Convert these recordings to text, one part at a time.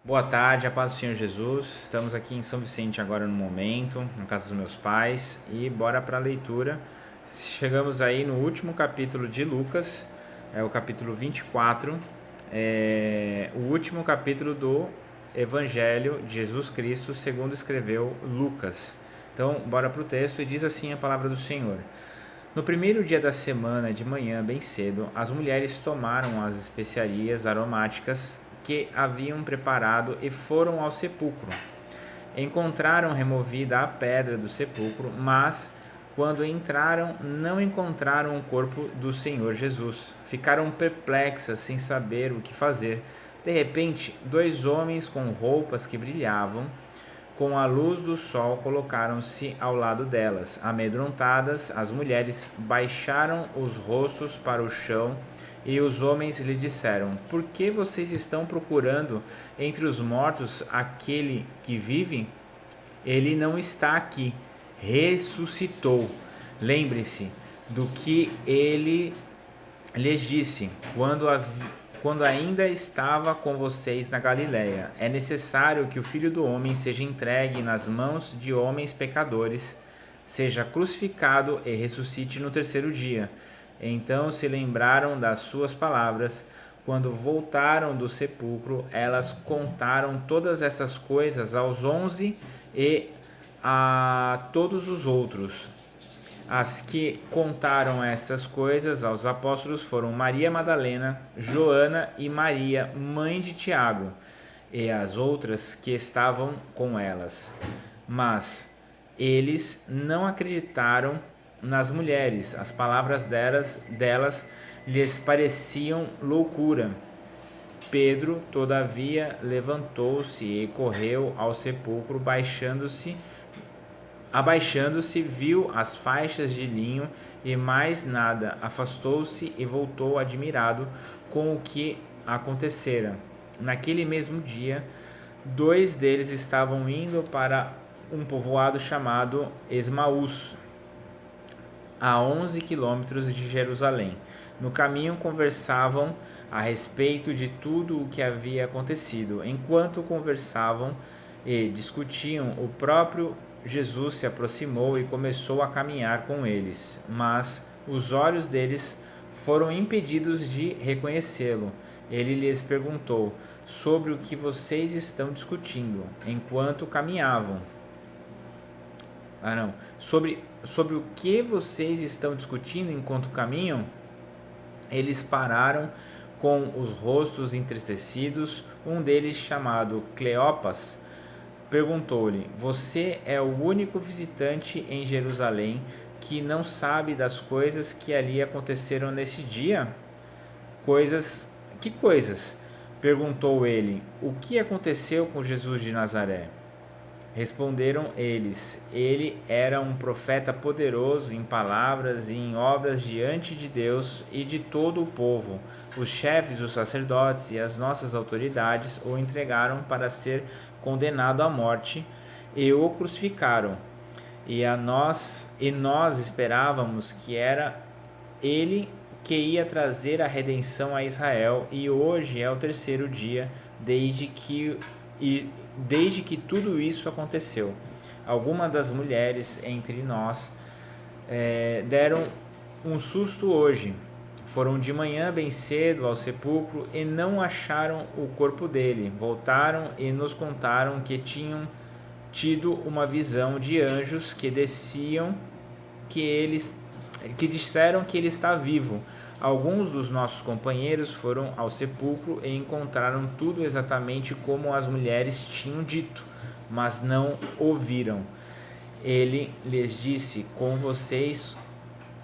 Boa tarde, a paz do Senhor Jesus. Estamos aqui em São Vicente agora no momento, na casa dos meus pais, e bora para a leitura. Chegamos aí no último capítulo de Lucas, é o capítulo 24, o último capítulo do Evangelho de Jesus Cristo, segundo escreveu Lucas. Então, bora para o texto e diz assim a palavra do Senhor. No primeiro dia da semana, de manhã, bem cedo, as mulheres tomaram as especiarias aromáticas que haviam preparado e foram ao sepulcro. Encontraram removida a pedra do sepulcro, mas, quando entraram, não encontraram o corpo do Senhor Jesus. Ficaram perplexas, sem saber o que fazer. De repente, dois homens com roupas que brilhavam com a luz do sol, colocaram-se ao lado delas. Amedrontadas, as mulheres baixaram os rostos para o chão e os homens lhe disseram: Por que vocês estão procurando entre os mortos aquele que vive? Ele não está aqui, ressuscitou. Lembre-se do que ele lhes disse quando ainda estava com vocês na Galiléia: é necessário que o Filho do Homem seja entregue nas mãos de homens pecadores, seja crucificado e ressuscite no terceiro dia. Então se lembraram das suas palavras. Quando voltaram do sepulcro, elas contaram todas essas coisas aos 11 e a todos os outros. As que contaram estas coisas aos apóstolos foram Maria Madalena, Joana e Maria, mãe de Tiago, e as outras que estavam com elas. Mas eles não acreditaram nas mulheres. As palavras delas lhes pareciam loucura. Pedro, todavia, levantou-se e correu ao sepulcro, Abaixando-se, viu as faixas de linho e mais nada. Afastou-se e voltou admirado com o que acontecera. Naquele mesmo dia, dois deles estavam indo para um povoado chamado Esmaús, a 11 quilômetros de Jerusalém. No caminho conversavam a respeito de tudo o que havia acontecido. Enquanto conversavam e discutiam, o próprio Jesus se aproximou e começou a caminhar com eles, mas os olhos deles foram impedidos de reconhecê-lo. Ele lhes perguntou sobre o que vocês estão discutindo enquanto caminhavam. Sobre o que vocês estão discutindo enquanto caminham? Eles pararam com os rostos entristecidos. Um deles, chamado Cleopas, perguntou-lhe: Você é o único visitante em Jerusalém que não sabe das coisas que ali aconteceram nesse dia? Que coisas? Perguntou ele. O que aconteceu com Jesus de Nazaré? Responderam eles: Ele era um profeta poderoso em palavras e em obras diante de Deus e de todo o povo. Os chefes, os sacerdotes e as nossas autoridades o entregaram para ser condenado à morte e o crucificaram. Nós esperávamos que era ele que ia trazer a redenção a Israel, e hoje é o terceiro dia desde que tudo isso aconteceu. Algumas das mulheres entre nós deram um susto hoje. Foram de manhã bem cedo ao sepulcro e não acharam o corpo dele. Voltaram e nos contaram que tinham tido uma visão de anjos que disseram que ele está vivo. Alguns dos nossos companheiros foram ao sepulcro e encontraram tudo exatamente como as mulheres tinham dito, mas não o viram. Ele lhes disse: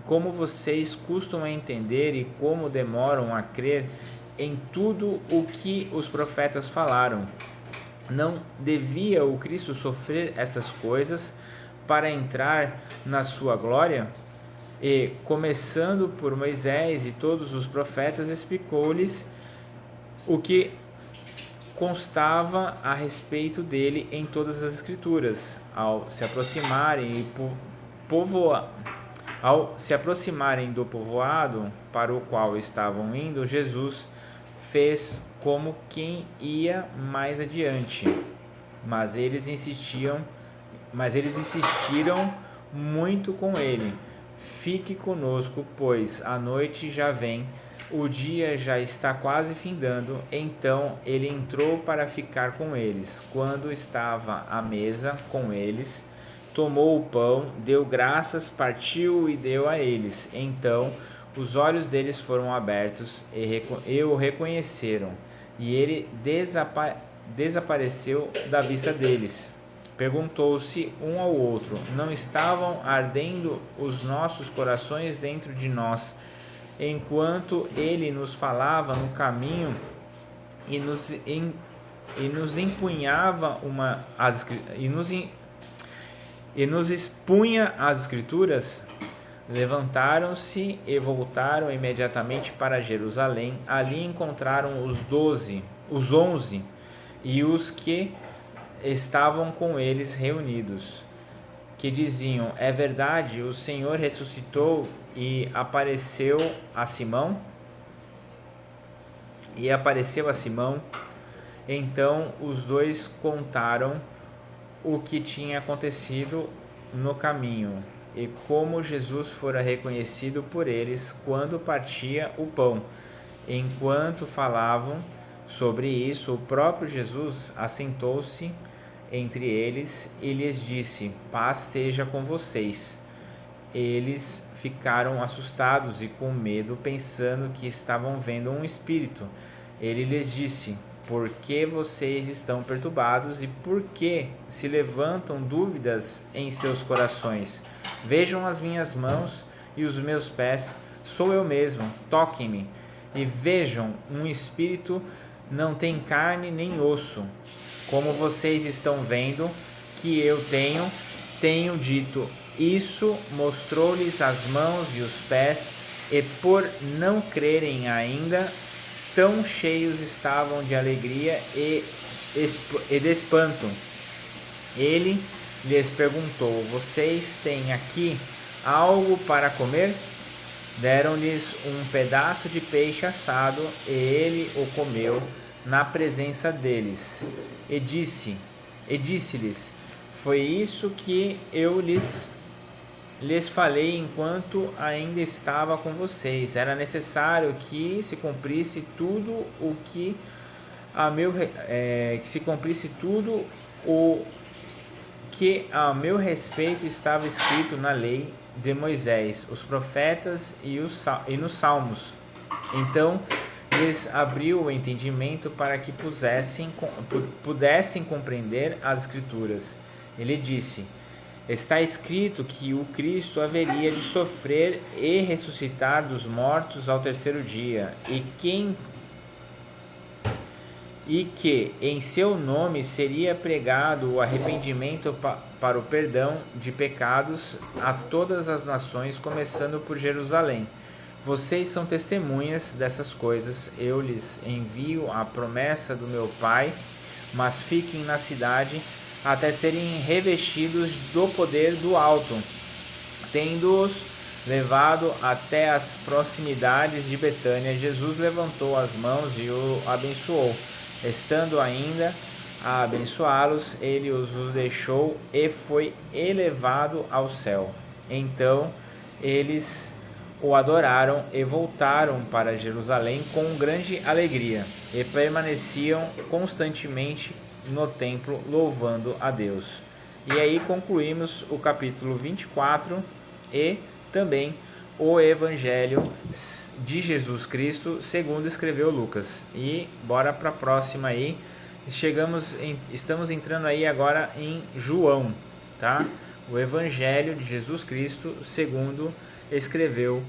como vocês costumam entender e como demoram a crer em tudo o que os profetas falaram. Não devia o Cristo sofrer essas coisas para entrar na sua glória? E, começando por Moisés e todos os profetas, explicou-lhes o que constava a respeito dele em todas as Escrituras. Ao se aproximarem do povoado para o qual estavam indo, Jesus fez como quem ia mais adiante. Mas eles insistiram muito com ele. Fique conosco, pois a noite já vem, o dia já está quase findando. Então ele entrou para ficar com eles. Quando estava à mesa com eles, tomou o pão, deu graças, partiu e deu a eles. Então os olhos deles foram abertos e o reconheceram, e ele desapareceu da vista deles. Perguntou-se um ao outro: não estavam ardendo os nossos corações dentro de nós, enquanto ele nos falava no caminho e nos empunhava e nos expunha as Escrituras? Levantaram-se e voltaram imediatamente para Jerusalém. Ali encontraram os 11 e os que estavam com eles reunidos, que diziam: é verdade, o Senhor ressuscitou e apareceu a Simão? Então os dois contaram o que tinha acontecido no caminho e como Jesus fora reconhecido por eles quando partia o pão. Enquanto falavam sobre isso, o próprio Jesus assentou-se entre eles e lhes disse: paz seja com vocês. Eles ficaram assustados e com medo, pensando que estavam vendo um espírito. Ele lhes disse: por que vocês estão perturbados e por que se levantam dúvidas em seus corações? Vejam as minhas mãos e os meus pés, sou eu mesmo, toquem-me e vejam, um espírito não tem carne nem osso, como vocês estão vendo que eu tenho dito. Isso mostrou-lhes as mãos e os pés, e por não crerem ainda, tão cheios estavam de alegria e de espanto. Ele lhes perguntou: vocês têm aqui algo para comer? Deram-lhes um pedaço de peixe assado e ele o comeu na presença deles. E disse-lhes: foi isso que eu lhes falei enquanto ainda estava com vocês. Era necessário que se cumprisse tudo o que a meu respeito estava escrito na lei de Moisés, os profetas e nos salmos. Então lhes abriu o entendimento para que pudessem compreender as Escrituras. Ele disse: está escrito que o Cristo haveria de sofrer e ressuscitar dos mortos ao terceiro dia, e que em seu nome seria pregado o arrependimento para o perdão de pecados a todas as nações, começando por Jerusalém. Vocês são testemunhas dessas coisas. Eu lhes envio a promessa do meu Pai, mas fiquem na cidade até serem revestidos do poder do alto. Tendo-os levado até as proximidades de Betânia, Jesus levantou as mãos e o abençoou. Estando ainda a abençoá-los, ele os deixou e foi elevado ao céu. Então eles o adoraram e voltaram para Jerusalém com grande alegria, e permaneciam constantemente no templo louvando a Deus. E aí concluímos o capítulo 24 e também o Evangelho de Jesus Cristo segundo escreveu Lucas. E bora para a próxima aí. Estamos entrando aí agora em João, tá? O Evangelho de Jesus Cristo segundo escreveu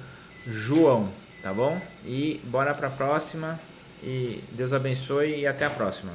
João, tá bom? E bora para a próxima. E Deus abençoe e até a próxima.